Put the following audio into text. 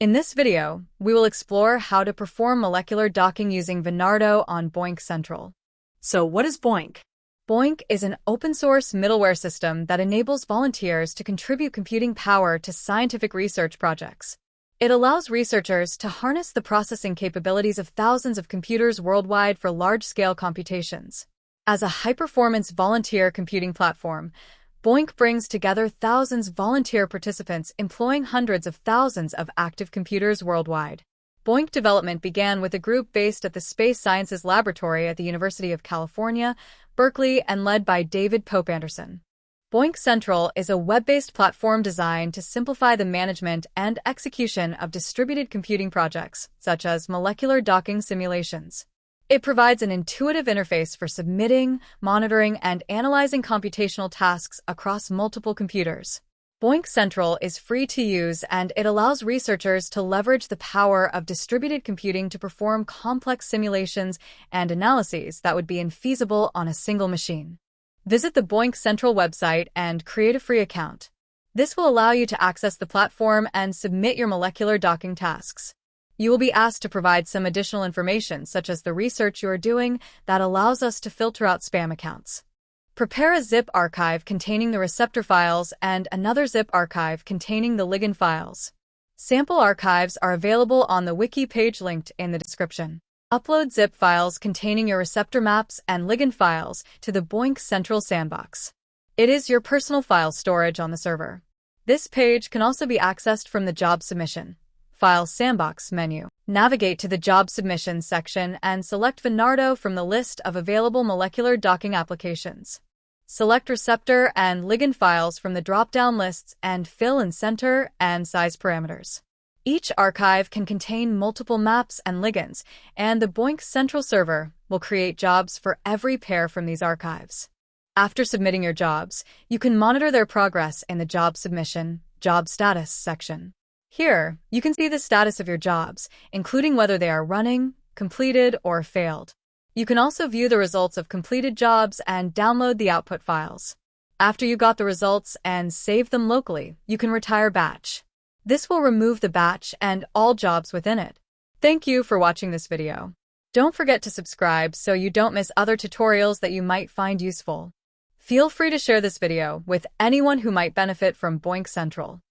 In this video, we will explore how to perform molecular docking using Vinardo on BOINC Central. So what is BOINC? BOINC is an open-source middleware system that enables volunteers to contribute computing power to scientific research projects. It allows researchers to harness the processing capabilities of thousands of computers worldwide for large-scale computations. As a high-performance volunteer computing platform, BOINC brings together thousands of volunteer participants employing hundreds of thousands of active computers worldwide. BOINC development began with a group based at the Space Sciences Laboratory at the University of California, Berkeley, and led by David Pope Anderson. BOINC Central is a web-based platform designed to simplify the management and execution of distributed computing projects, such as molecular docking simulations. It provides an intuitive interface for submitting, monitoring, and analyzing computational tasks across multiple computers. BOINC Central is free to use, and it allows researchers to leverage the power of distributed computing to perform complex simulations and analyses that would be infeasible on a single machine. Visit the BOINC Central website and create a free account. This will allow you to access the platform and submit your molecular docking tasks. You will be asked to provide some additional information, such as the research you are doing, that allows us to filter out spam accounts. Prepare a zip archive containing the receptor files and another zip archive containing the ligand files. Sample archives are available on the wiki page linked in the description. Upload zip files containing your receptor maps and ligand files to the BOINC Central sandbox. It is your personal file storage on the server. This page can also be accessed from the Job Submission File Sandbox menu. Navigate to the Job Submissions section and select Vinardo from the list of available molecular docking applications. Select receptor and ligand files from the drop-down lists and fill in center and size parameters. Each archive can contain multiple maps and ligands, and the BOINC Central server will create jobs for every pair from these archives. After submitting your jobs, you can monitor their progress in the Job Submission Job Status section. Here, you can see the status of your jobs, including whether they are running, completed, or failed. You can also view the results of completed jobs and download the output files. After you got the results and save them locally, you can retire batch. This will remove the batch and all jobs within it. Thank you for watching this video. Don't forget to subscribe so you don't miss other tutorials that you might find useful. Feel free to share this video with anyone who might benefit from BOINC Central.